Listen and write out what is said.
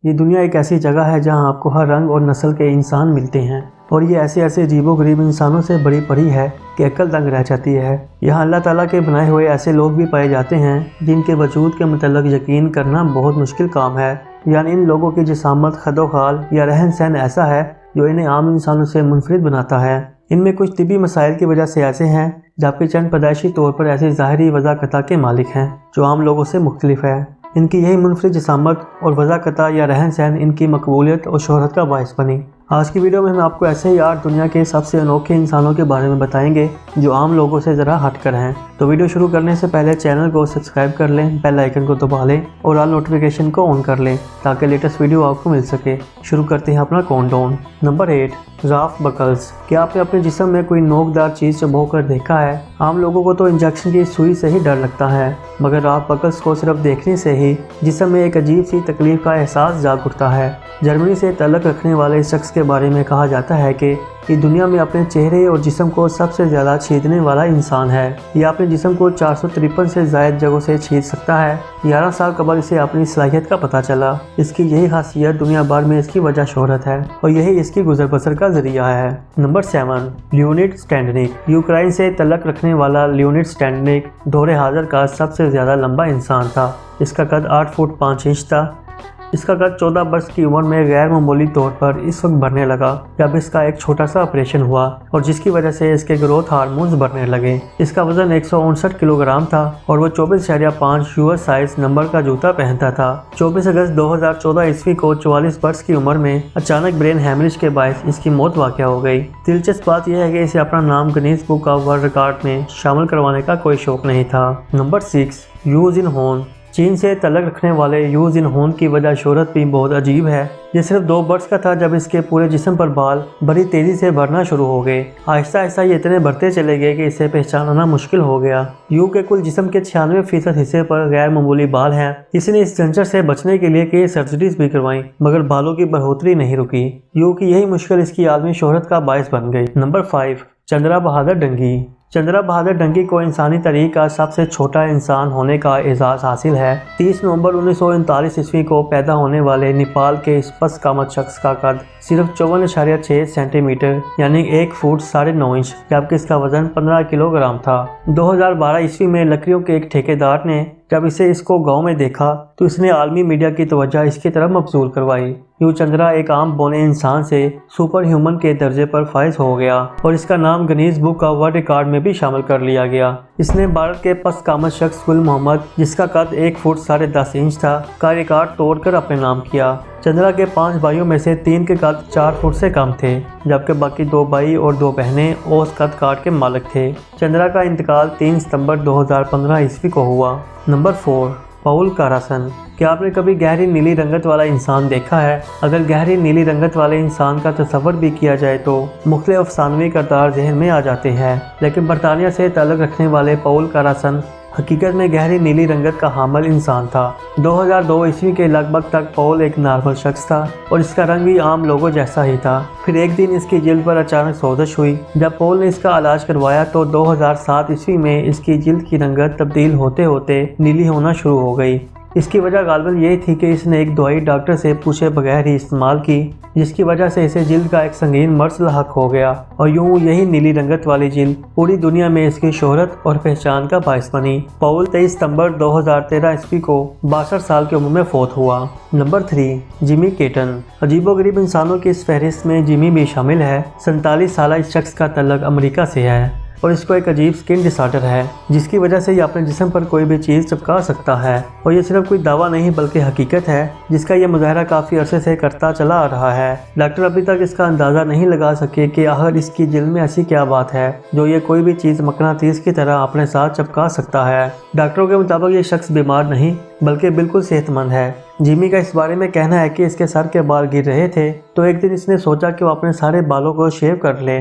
یہ دنیا ایک ایسی جگہ ہے جہاں آپ کو ہر رنگ اور نسل کے انسان ملتے ہیں، اور یہ ایسے عجیب و غریب انسانوں سے بڑی پڑی ہے کہ عقل دنگ رہ جاتی ہے۔ یہاں اللہ تعالیٰ کے بنائے ہوئے ایسے لوگ بھی پائے جاتے ہیں جن کے وجود کے متعلق یقین کرنا بہت مشکل کام ہے، یعنی ان لوگوں کی جسامت، خد و خال یا رہن سہن ایسا ہے جو انہیں عام انسانوں سے منفرد بناتا ہے۔ ان میں کچھ طبی مسائل کی وجہ سے ایسے ہیں، جبکہ چند پیدائشی طور پر ایسی ظاہری وضاقتہ کے مالک ہیں جو عام لوگوں سے مختلف ہے۔ ان کی یہی منفرد جسامت اور وضاقتہ یا رہن سہن ان کی مقبولیت اور شہرت کا باعث بنی۔ آج کی ویڈیو میں ہم آپ کو ایسے ہی 8 دنیا کے سب سے انوکھے انسانوں کے بارے میں بتائیں گے جو عام لوگوں سے ذرا ہٹ کر ہیں۔ تو ویڈیو شروع کرنے سے پہلے چینل کو سبسکرائب کر لیں، بیل آئیکن کو دبا لیں اور آل نوٹیفیکیشن کو آن کر لیں تاکہ لیٹسٹ ویڈیو آپ کو مل سکے۔ شروع کرتے ہیں اپنا کاؤنٹ ڈاؤن۔ نمبر 8، راف بکلز۔ کیا آپ نے اپنے جسم میں کوئی نوکدار چیز چبو کر دیکھا ہے؟ عام لوگوں کو تو انجیکشن کی سوئی سے ہی ڈر لگتا ہے، مگر راف بکلز کو صرف دیکھنے سے ہی جسم میں ایک عجیب سی تکلیف کا احساس جاگ اٹھتا ہے۔ جرمنی سے تعلق رکھنے والے اس شخص کے بارے میں کہا جاتا ہے کہ یہ دنیا میں اپنے چہرے اور جسم کو سب سے زیادہ چھیدنے والا انسان ہے۔ یہ اپنے جسم کو 453 سے زائد جگہوں سے چھید سکتا ہے۔ 11 سال قبل اسے اپنی صلاحیت کا پتہ چلا۔ اس کی یہی خاصیت دنیا بھر میں اس کی وجہ شہرت ہے اور یہی اس کی گزر بسر کا ذریعہ ہے۔ Number 7، Leonid اسٹینڈنک۔ یوکرائن سے تعلق رکھنے والا لیونڈ اسٹینڈنک دور حاضر کا سب سے زیادہ لمبا انسان تھا۔ اس کا قد 8 فٹ 5 انچ تھا۔ اس کا قد 14 برس کی عمر میں غیر معمولی طور پر اس وقت بڑھنے لگا جب اس کا ایک چھوٹا سا آپریشن ہوا اور جس کی وجہ سے اس کے گروتھ ہارمونز بڑھنے لگے۔ اس کا وزن 159 کلو گرام تھا اور وہ 24.5 یوز سائز نمبر کا جوتا پہنتا تھا۔ 24 اگست 2014 عیسوی کو 44 برس کی عمر میں اچانک برین ہیمریج کے باعث اس کی موت واقع ہو گئی۔ دلچسپ بات یہ ہے کہ اسے اپنا نام Guinness book of world record میں شامل کروانے کا کوئی شوق نہیں تھا۔ نمبر 6، یو جن ہون۔ چین سے تعلق رکھنے والے یو جن ہون کی وجہ شہرت بھی بہت عجیب ہے۔ یہ صرف 2 برس کا تھا جب اس کے پورے جسم پر بال بڑی تیزی سے بڑھنا شروع ہو گئے۔ آہستہ آہستہ یہ اتنے بڑھتے چلے گئے کہ اسے پہچاننا مشکل ہو گیا۔ یو کے کل جسم کے 96% حصے پر غیر معمولی بال ہیں۔ اس نے اس جنجر سے بچنے کے لیے کئی سرجریز بھی کروائیں، مگر بالوں کی بڑھوتری نہیں رکی۔ یو کی یہی مشکل اس کی عالمی شہرت کا باعث بن گئی۔ نمبر 5، چندرا بہادر ڈنگی۔ چندرا بہادر ڈنگی کو انسانی تاریخ کا سب سے چھوٹا انسان ہونے کا اعزاز حاصل ہے۔ 30 نومبر 1939 عیسوی کو پیدا ہونے والے نیپال کے اس پس قامت شخص کا قد صرف 54.6 سینٹی میٹر یعنی 1 فٹ 9.5 انچ، جبکہ اس کا وزن 15 کلو گرام تھا۔ 2012 عیسوی میں لکڑیوں کے ایک ٹھیکیدار نے جب اس کو گاؤں میں دیکھا تو اس نے عالمی میڈیا کی توجہ اس کی طرف مبذول کروائی۔ یوں چندرا ایک عام بونے انسان سے سپر ہیومن کے درجے پر فائز ہو گیا اور اس کا نام Guinness book of world record میں بھی شامل کر لیا گیا۔ اس نے بھارت کے پس قامت شخص گل محمد، جس کا قد 1 فٹ 10.5 انچ تھا، کا ریکارڈ توڑ کر اپنے نام کیا۔ چندرا کے 5 بھائیوں میں سے 3 کے قد 4 فٹ سے کم تھے، جبکہ باقی 2 بھائی اور 2 بہنیں اوسط قد کاٹ کے مالک تھے۔ چندرا کا انتقال 3 ستمبر 2015 عیسوی کو ہوا۔ نمبر 4، پاول کاراسن۔ کیا آپ نے کبھی گہری نیلی رنگت والا انسان دیکھا ہے؟ اگر گہری نیلی رنگت والے انسان کا تصور بھی کیا جائے تو مختلف افسانوی کردار ذہن میں آ جاتے ہیں، لیکن برطانیہ سے تعلق رکھنے والے پاول کاراسن حقیقت میں گہری نیلی رنگت کا حامل انسان تھا۔ 2002 عیسوی کے لگ بھگ تک پاول ایک نارمل شخص تھا اور اس کا رنگ بھی عام لوگوں جیسا ہی تھا۔ پھر ایک دن اس کی جلد پر اچانک سوزش ہوئی۔ جب پاول نے اس کا علاج کروایا تو 2007 عیسوی میں اس کی جلد کی رنگت تبدیل ہوتے ہوتے نیلی ہونا شروع ہو گئی۔ اس کی وجہ غالباً یہ تھی کہ اس نے ایک دوائی ڈاکٹر سے پوچھے بغیر ہی استعمال کی، جس کی وجہ سے اسے جلد کا ایک سنگین مرض لاحق ہو گیا، اور یوں یہی نیلی رنگت والی جلد پوری دنیا میں اس کی شہرت اور پہچان کا باعث بنی۔ پاول 23 ستمبر 2013 عیسوی کو 62 سال کی عمر میں فوت ہوا۔ Number 3، Jamie Keaton. عجیب و غریب انسانوں کی اس فہرست میں جیمی بھی شامل ہے۔ 47 سالہ اس شخص کا تعلق امریکہ سے ہے اور اس کو ایک عجیب سکن ڈس آرڈر ہے، جس کی وجہ سے یہ اپنے جسم پر کوئی بھی چیز چپکا سکتا ہے، اور یہ صرف کوئی دعویٰ نہیں بلکہ حقیقت ہے جس کا یہ مظاہرہ کافی عرصے سے کرتا چلا آ رہا ہے۔ ڈاکٹر ابھی تک اس کا اندازہ نہیں لگا سکے کہ آخر اس کی جلد میں ایسی کیا بات ہے جو یہ کوئی بھی چیز مقناطیس کی طرح اپنے ساتھ چپکا سکتا ہے۔ ڈاکٹروں کے مطابق یہ شخص بیمار نہیں بلکہ بالکل صحت مند ہے۔ جیمی کا اس بارے میں کہنا ہے کہ اس کے سر کے بال گر رہے تھے تو ایک دن اس نے سوچا کہ وہ اپنے سارے بالوں کو شیو کر لے،